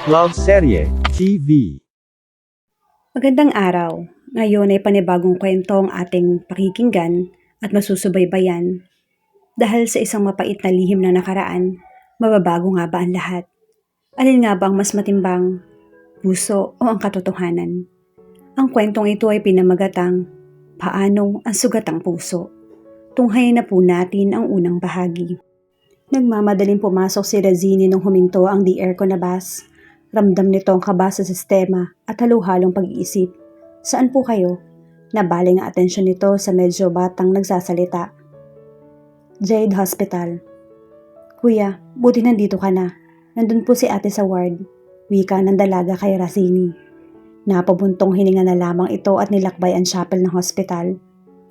Love Serye TV. Magandang araw. Ngayon ay panibagong kwento ang ating pakikinggan at masusubaybayan. Dahil sa isang mapait na lihim na nakaraan, mababago nga ba ang lahat? Alin nga ba ang mas matimbang, puso o ang katotohanan? Ang kwentong ito ay pinamagatang, Paano ang Sugatang Puso? Tunghayin na po natin ang unang bahagi. Nagmamadaling pumasok si Razini nung huminto ang di aircon na bus. Ramdam nito ang kaba sa sistema at halu-halong pag-iisip. Saan po kayo? Nabaling ang atensyon nito sa medyo batang nagsasalita. Jade Hospital. Kuya, buti nandito ka na. Nandun po si ate sa ward. Wika ng dalaga kay Razini. Napabuntong hininga na lamang ito at nilakbay ang chapel ng hospital.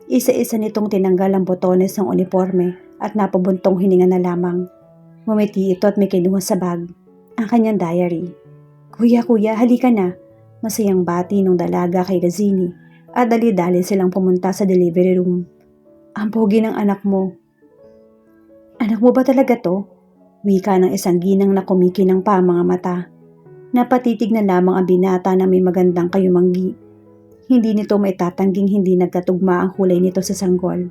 Isa-isa nitong tinanggal ang botones ng uniforme at napabuntong hininga na lamang. Ngumiti ito at may kinuha sa bag. Ang kanyang diary. Kuya, halika na. Masayang bati ng dalaga kay Razini at dali-dali silang pumunta sa delivery room. Ang pogi ng anak mo. Anak mo ba talaga to? Wika ng isang ginang na kumikinang pa ang mga mata. Napatitig na lamang ang binata na may magandang kayumanggi. Hindi nito maitatangging hindi nagkatugma ang kulay nito sa sanggol.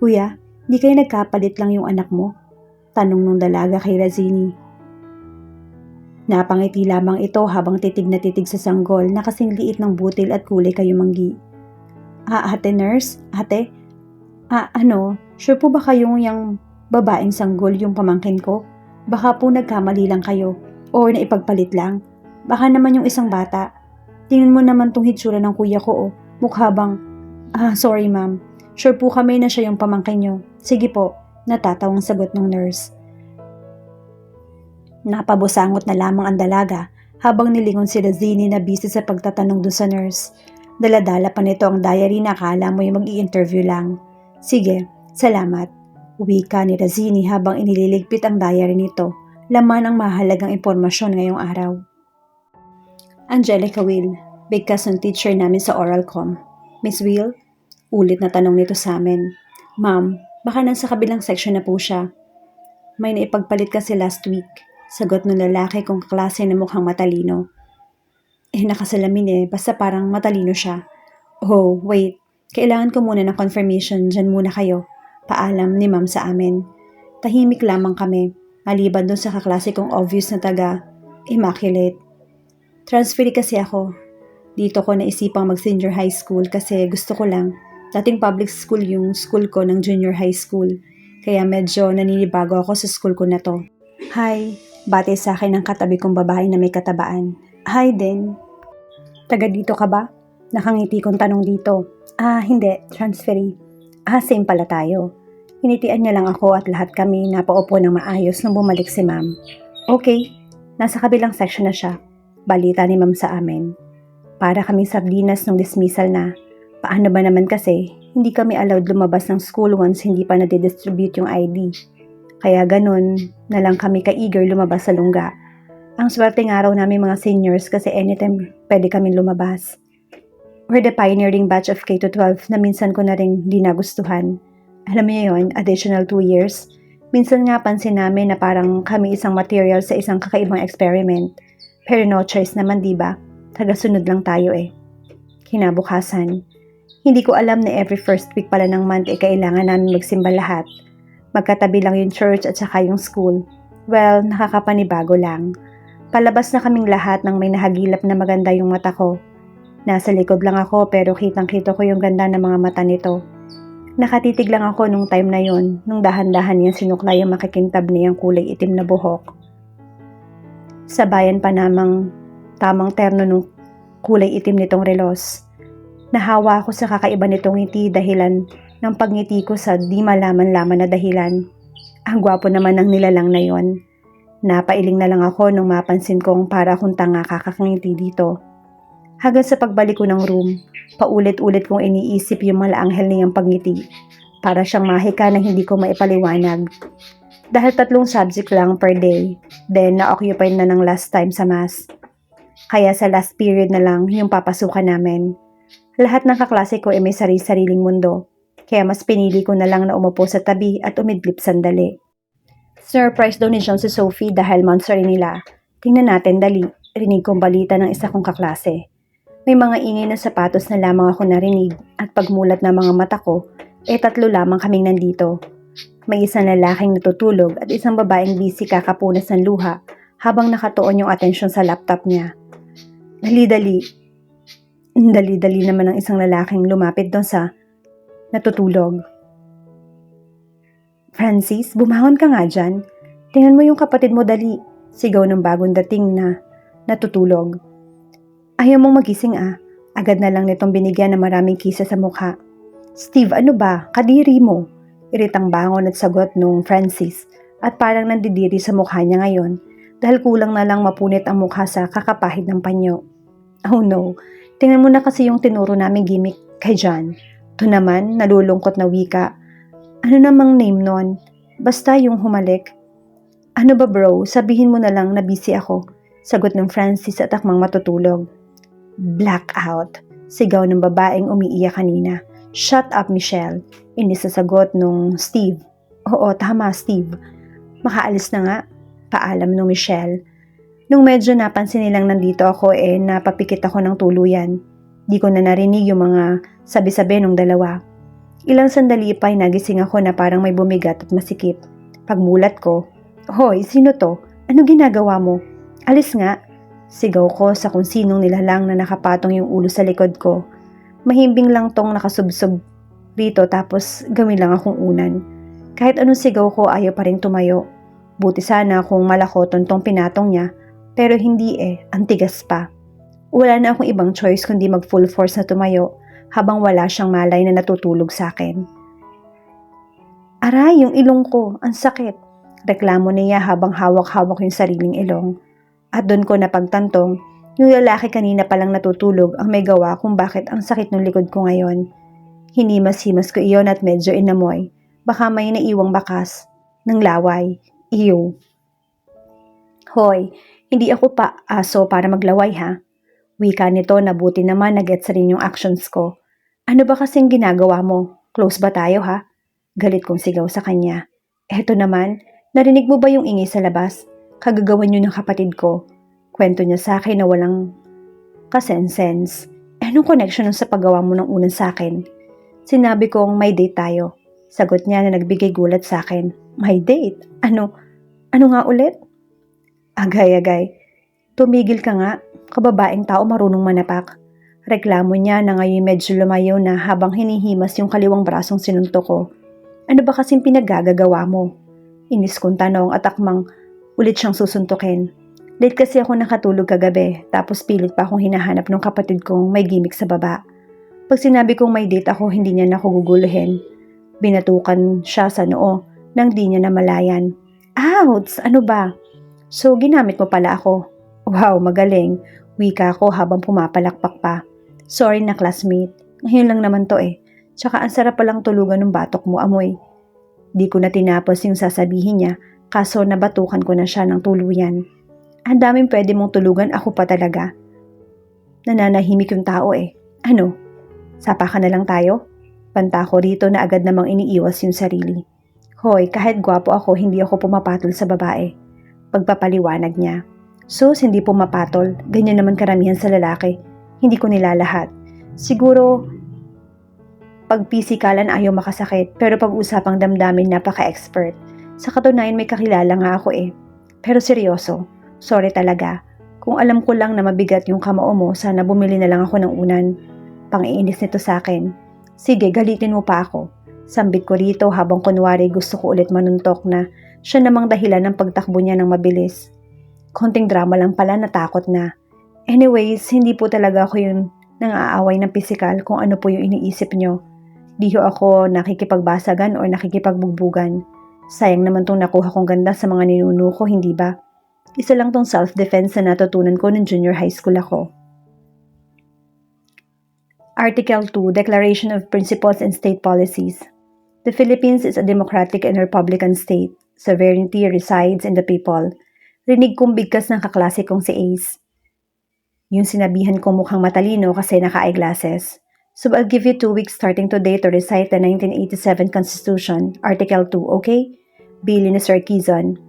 Kuya, di kayo nagkapalit lang yung anak mo? Tanong ng dalaga kay Razini. Napangiti lamang ito habang titig na titig sa sanggol na kasing liit ng butil at kulay kayumanggi. Ate nurse? Ate? Sure po ba kayong yung babaeng sanggol yung pamangkin ko? Baka po nagkamali lang kayo or naipagpalit lang. Baka naman yung isang bata. Tingnan mo naman tong hitsura ng kuya ko Mukha bang... sorry ma'am. Sure po kami na siya yung pamangkin nyo. Sige po, natatawang sagot ng nurse. Napabusangot na lamang ang dalaga habang nilingon si Razini na busy sa pagtatanong dun sa nurse. Daladala pa nito ang diary na akala mo yung mag-i-interview lang. Sige, salamat. Wika ni Razini habang inililigpit ang diary nito. Laman ang mahalagang impormasyon ngayong araw. Angelica Will, big cousin teacher namin sa Oralcom. Miss Will? Ulit na tanong nito sa amin. Ma'am, baka nasa kabilang section na po siya. May naipagpalit kasi last week. Sagot ng lalaki kung kaklase na mukhang matalino. Nakasalamin basta parang matalino siya. Oh, wait. Kailangan ko muna ng confirmation, dyan muna kayo. Paalam ni ma'am sa amin. Tahimik lamang kami, maliban dun sa kaklase kong obvious na taga Immaculate. Transferi kasi ako. Dito ko naisipang mag-senior high school kasi gusto ko lang. Dating public school yung school ko ng junior high school. Kaya medyo naninibago ako sa school ko na to. Hi. Bate sa akin ng katabi kong babae na may katabaan. Hi din. Taga dito ka ba? Nakangiti kong tanong dito. Hindi. Transferi. Same pala tayo. Hinitian niya lang ako at lahat kami napaupo ng maayos nung bumalik si ma'am. Okay. Nasa kabilang section na siya. Balita ni ma'am sa amin. Para kaming sardinas nung dismissal na. Paano ba naman kasi, hindi kami allowed lumabas ng school once hindi pa nadidistribute yung ID. Kaya ganun na lang kami ka-eager lumabas sa lungga. Ang swerteng araw namin mga seniors kasi anytime pwede kami lumabas. We're the pioneering batch of K-12 na minsan ko na rin di nagustuhan. Alam niyo yun, additional 2 years. Minsan nga pansin namin na parang kami isang material sa isang kakaibang experiment. Pero no choice naman diba? Tagasunod lang tayo Kinabukasan. Hindi ko alam na every first week pala ng month kailangan namin magsimba lahat. Magkatabi lang yung church at saka yung school. Well, nakakapanibago lang. Palabas na kaming lahat nang may nahagilap na maganda yung mata ko. Nasa likod lang ako pero kitang-kita ko yung ganda ng mga mata nito. Nakatitig lang ako nung time na yun, nung dahan-dahan niya sinukla yung makikintab niyang kulay itim na buhok. Sa bayan pa namang tamang terno nung kulay itim nitong relos. Nahawa ako sa kakaiba nitong ngiti dahilan ng pagngiti ko sa di malaman-laman na dahilan. Ang gwapo naman ng nilalang na yon. Napailing na lang ako nung mapansin kong para akong tanga kakakangiti dito. Hanggang sa pagbalik ko ng room, paulit-ulit kong iniisip yung malaanghel niyang pagngiti. Para siyang mahika na hindi ko maipaliwanag. Dahil 3 subject lang per day, then na-occupy na ng last time sa mass. Kaya sa last period na lang yung papasukan namin. Lahat ng kaklase ko may sarili-sariling mundo. Kaya mas pinili ko na lang na umupo sa tabi at umidlip sandali. Surprise daw ni John si Sophie dahil monster nila. Tingnan natin dali. rinig kong balita ng isa kong kaklase. May mga ingay ng sapatos na lamang ako narinig at pagmulat ng mga mata ko, tatlo lamang kaming nandito. May isang lalaking natutulog at isang babaeng busy kakapunas ng luha habang nakatuon yung atensyon sa laptop niya. Dali-dali naman ng isang lalaking lumapit doon sa natutulog. Francis, bumangon ka nga dyan. Tingnan mo yung kapatid mo dali. Sigaw ng bagong dating na natutulog. Ayaw mong magising ah. Agad na lang nitong binigyan ng maraming kisa sa mukha. Steve, ano ba? Kadiri mo. Iritang bangon at sagot nung Francis at parang nandidiri sa mukha niya ngayon dahil kulang na lang mapunit ang mukha sa kakapahid ng panyo. Oh no, tingnan mo na kasi yung tinuro naming gimmick kay John. Ito naman, nalulungkot na wika. Ano namang name nun? Basta yung humalik. Ano ba bro, sabihin mo na lang na busy ako. Sagot ng Francis at akmang matutulog. Blackout. Sigaw ng babaeng umiiyak kanina. Shut up Michelle. Inis na sagot nung Steve. Oo, tama Steve. Makaalis na nga. Paalam nung Michelle. Nung medyo napansin nilang nandito ako napapikit ako ng tuluyan. Di ko na narinig yung mga sabi-sabi nung dalawa. Ilang sandali pa nagising ako na parang may bumigat at masikip. Pagmulat ko, Hoy, sino to? Ano ginagawa mo? Alis nga. Sigaw ko sa kung sinong nilalang na nakapatong yung ulo sa likod ko. Mahimbing lang tong nakasubsob rito tapos gawin lang akong unan. Kahit anong sigaw ko ayaw pa rin tumayo. Buti sana kung malakoton tong pinatong niya, pero hindi ang tigas pa. Wala na akong ibang choice kundi mag full force na tumayo habang wala siyang malay na natutulog sa akin. Aray, yung ilong ko, ang sakit. Reklamo niya habang hawak-hawak yung sariling ilong. At doon ko napagtantong, yung lalaki kanina palang natutulog ang may gawa kung bakit ang sakit ng likod ko ngayon. Hinimas-himas ko iyon at medyo inamoy. Baka may naiwang bakas ng laway. Ew. Hoy, hindi ako pa aso para maglaway ha. Wika nito na buti naman na-gets rin yung actions ko. Ano ba kasing ginagawa mo? Close ba tayo ha? Galit kong sigaw sa kanya. Eto naman, narinig mo ba yung ingay sa labas? Kagagawan yun ng kapatid ko. Kwento niya sa akin na walang kasensense. Anong connection nun sa paggawa mo ng unan sa akin? Sinabi kong may date tayo. Sagot niya na nagbigay gulat sa akin. May date? Ano nga ulit? Agay-agay. Tumigil ka nga. Kababaeng tao marunong manapak. Reklamo niya na ngayon medyo lumayo na habang hinihimas yung kaliwang brasong sinunto ko. Ano ba kasing pinaggagawa mo? Inis kong tanong at akmang ulit siyang susuntukin. Late kasi ako nakatulog kagabi tapos pilit pa akong hinahanap ng kapatid kong may gimmick sa baba. Pag sinabi kong may date ako hindi niya na ako guguluhin. Binatukan siya sa noo nang di niya namalayan. Ouch! Ano ba? So ginamit mo pala ako. Wow, magaling. Wika ko habang pumapalakpak pa. Sorry na classmate. Ngayon lang naman to Tsaka ang sarap palang tulugan ng batok mo, amoy. Di ko na tinapos yung sasabihin niya, kaso nabatukan ko na siya ng tuluyan. Ang daming pwede mong tulugan, ako pa talaga. Nananahimik yung tao Ano? Sapa ka na lang tayo? Banta ko rito na agad namang iniiwas yung sarili. Hoy, kahit gwapo ako, hindi ako pumapatol sa babae. Pagpapaliwanag niya. Sus, hindi pumapatol. Ganyan naman karamihan sa lalaki. Hindi ko nilalahat. Siguro, pag pisikalan ayaw makasakit, pero pag usapang damdamin napaka-expert. Sa katunayan may kakilala nga ako Pero seryoso, sorry talaga. Kung alam ko lang na mabigat yung kamao mo, sana bumili na lang ako ng unan. Pang-iinis nito sa akin. Sige, galitin mo pa ako. Sambit ko rito habang kunwari gusto ko ulit manuntok na siya namang dahilan ng pagtakbo niya ng mabilis. Konting drama lang pala, natakot na. Anyways, hindi po talaga ako yung nang-aaway ng pisikal kung ano po yung iniisip nyo. Di ho ako nakikipagbasagan o nakikipagbugbugan. Sayang naman tong nakuha kong ganda sa mga ninuno ko, hindi ba? Isa lang tong self-defense na natutunan ko nung junior high school ako. Article 2, Declaration of Principles and State Policies. The Philippines is a democratic and republican state. Sovereignty resides in the people. Rinig kong bigkas ng kaklase kong si Ace. Yung sinabihan kong mukhang matalino kasi naka-eyeglasses. So I'll give you 2 weeks starting today to recite the 1987 Constitution, Article 2, okay? Bili ni Sir Quizon.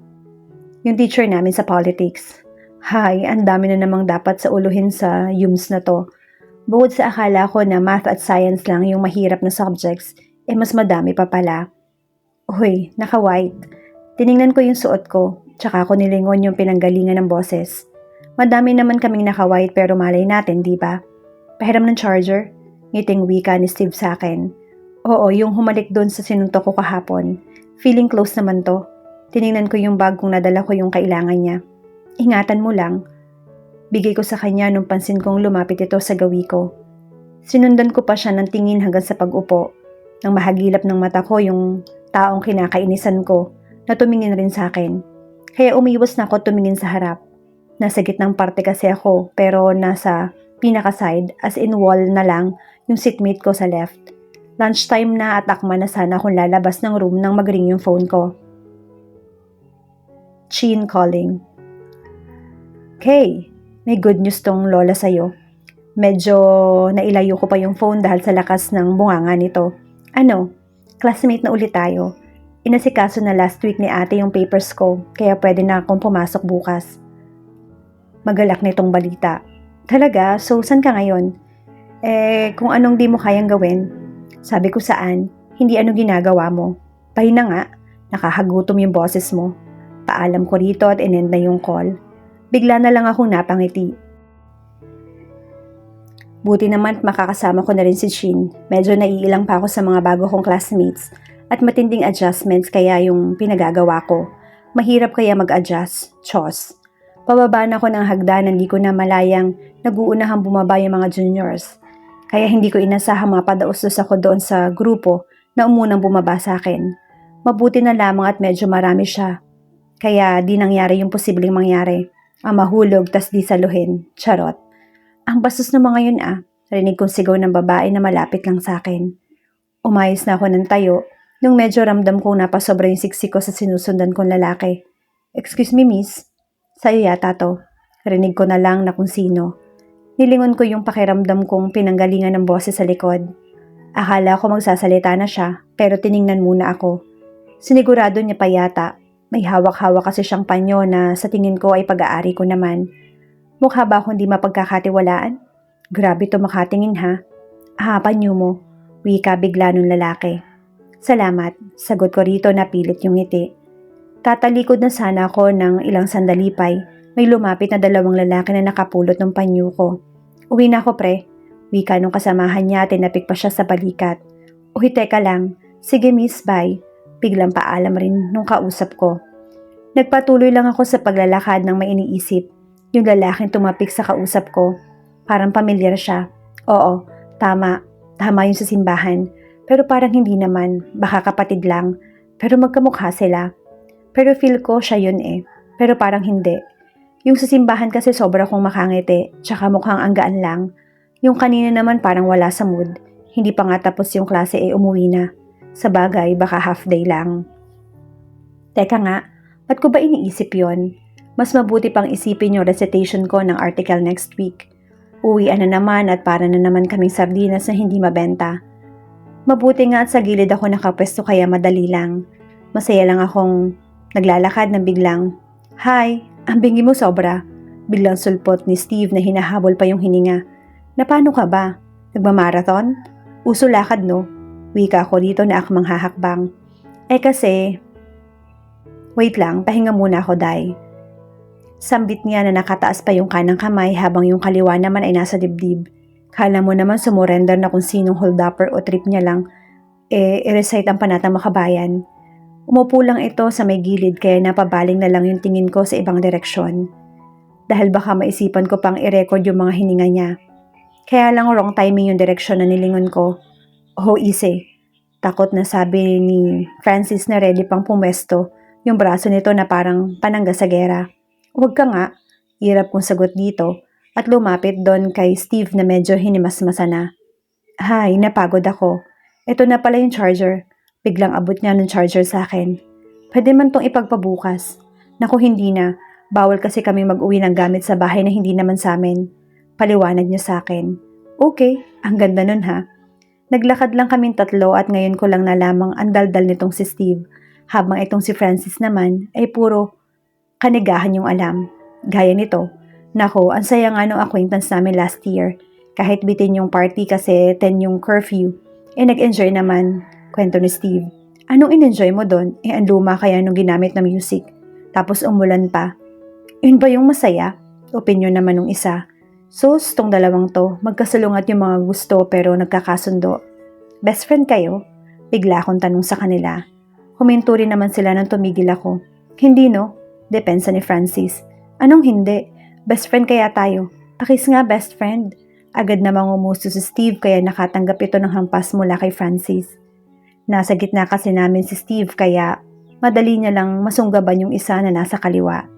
Yung teacher namin sa politics. Hay, ang dami na namang dapat sa uluhin sa UMS na to. Bukod sa akala ko na math at science lang yung mahirap na subjects, mas madami pa pala. Uy, naka-white. Tiningnan ko yung suot ko, tsaka ko nilingon yung pinanggalingan ng boses. Madami naman kaming naka-white pero malay natin, di ba? Pahiram ng charger? Ngiting wika ni Steve sa akin. Oo, yung humalik doon sa sinuntok ko kahapon. Feeling close naman to. Tiningnan ko yung bag kung nadala ko yung kailangan niya. Ingatan mo lang. Bigay ko sa kanya nung pansin kong lumapit ito sa gawi ko. Sinundan ko pa siya ng tingin hanggang sa pag-upo. Nang mahagilap ng mata ko yung taong kinakainisan ko na tumingin rin sa akin. Kaya umiwas na ako tumingin sa harap. Nasa gitnang parte kasi ako pero nasa pinaka-side as in wall na lang yung seatmate ko sa left. Lunchtime na at akma na sana akong lalabas ng room nang mag-ring yung phone ko. Chin calling. Kay, may good news tong lola sa'yo. Medyo nailayo ko pa yung phone dahil sa lakas ng bunganga nito. Ano, classmate na ulit tayo. Inasikaso na last week ni ate yung papers ko, kaya pwede na akong pumasok bukas. Magalak nitong balita. Talaga? So, saan ka ngayon? Kung anong di mo kayang gawin. Sabi ko saan, hindi ano ginagawa mo. Pahin na nga, nakahagutom yung boses mo. Paalam ko rito at inend na yung call. Bigla na lang akong napangiti. Buti naman makakasama ko na rin si Shin. Medyo naiilang pa ako sa mga bago kong classmates at matinding adjustments kaya yung pinagagawa ko. Mahirap kaya mag-adjust. Chos. Pababa na ako ng hagdanan, di ko na malayang nag-uunahang bumaba yung mga juniors. Kaya hindi ko inasahang mapadaustos ako doon sa grupo na umunang bumaba sa akin. Mabuti na lamang at medyo marami siya. Kaya di nangyari yung posibleng mangyari. Ang mahulog tas di saluhin. Charot. Ang bastos ng mga yun Rinig kong sigaw ng babae na malapit lang sa akin. Umayos na ako ng tayo nung medyo ramdam kong napasobra yung siksik ko sa sinusundan kong lalaki. Excuse me, miss. Sa'yo yata to. Rinig ko na lang na kung sino. Nilingon ko yung pakiramdam kong pinanggalingan ng boses sa likod. Akala ko magsasalita na siya pero tiningnan muna ako. Sinigurado niya pa yata. May hawak-hawak kasi siyang panyo na sa tingin ko ay pag-aari ko naman. Mukha ba akong di mapagkakatiwalaan? Grabe to makatingin ha. Panyo mo. Wika bigla nung lalaki. Salamat. Sagot ko rito na pilit yung ngiti. Tatalikod na sana ako ng ilang sandali pa'y may lumapit na dalawang lalaki na nakapulot ng panyo ko. Uwi na ako pre. Wika nung kasamahan niya at tinapik pa siya sa balikat. Uy teka lang. Sige miss bye. Biglang paalam rin nung kausap ko. Nagpatuloy lang ako sa paglalakad ng may iniisip. Yung lalaking tumapik sa kausap ko. Parang pamilyar siya. Oo, tama. Tama yung sa simbahan. Pero parang hindi naman. Baka kapatid lang. Pero magkamukha sila. Pero feel ko siya yun Pero parang hindi. Yung sa simbahan kasi sobra kong makangiti. Tsaka mukhang anggaan lang. Yung kanina naman parang wala sa mood. Hindi pa nga tapos yung klase umuwi na. Sa bagay, baka half day lang. Teka nga, ba't ko ba iniisip yon? Mas mabuti pang isipin yung recitation ko ng article next week. Uwian na naman at para na naman kaming sardinas na hindi mabenta. Mabuti nga at sa gilid ako nakapwesto kaya madali lang. Masaya lang akong naglalakad ng biglang, "Hi, ang bingi mo sobra." Biglang sulpot ni Steve na hinahabol pa yung hininga. "Na paano ka ba? Nagmamarathon? Uso lakad no?" Wika ko dito na akmang hahakbang. Kasi, wait lang, pahinga muna ako day. Sambit niya na nakataas pa yung kanang kamay habang yung kaliwa naman ay nasa dibdib. Kala mo naman sumurrender na kung sinong holdupper o trip niya lang, i-recite ang panatang makabayan. Umupo lang ito sa may gilid kaya napabaling na lang yung tingin ko sa ibang direksyon. Dahil baka maisipan ko pang i-record yung mga hininga niya. Kaya lang wrong timing yung direksyon na nilingon ko. Oh, easy. Takot na sabi ni Francis na ready pang pumesto yung braso nito na parang panangga sa gera. Huwag ka nga, hirap kong sagot dito at lumapit doon kay Steve na medyo hinimasmasa na. Hay, napagod ako. Ito na pala yung charger. Biglang abot niya ng charger sa akin. Pwede man tong ipagpabukas. Naku hindi na, bawal kasi kami mag-uwi ng gamit sa bahay na hindi naman sa amin. Paliwanag niya sa akin. Okay, ang ganda nun ha. Naglakad lang kaming tatlo at ngayon ko lang nalamang ang daldal nitong si Steve. Habang itong si Francis naman ay puro kanigahan yung alam. Gaya nito, nako, ang saya nga nung acquaintance namin last year. Kahit bitin yung party kasi 10 yung curfew. Nag-enjoy naman, kwento ni Steve. Anong in-enjoy mo doon? Ang luma kaya nung ginamit na music. Tapos umulan pa. Yun ba yung masaya? Opinyon naman nung isa. Sus, tong dalawang to, magkasalungat yung mga gusto pero nagkakasundo. Best friend kayo? Bigla akong tanong sa kanila. Huminto rin naman sila nang tumigil ako. Hindi no? Depensa ni Francis. Anong hindi? Best friend kaya tayo. Pakis nga best friend. Agad namang umuso si Steve kaya nakatanggap ito ng hampas mula kay Francis. Nasa gitna kasi namin si Steve kaya madali niya lang masunggaban yung isa na nasa kaliwa.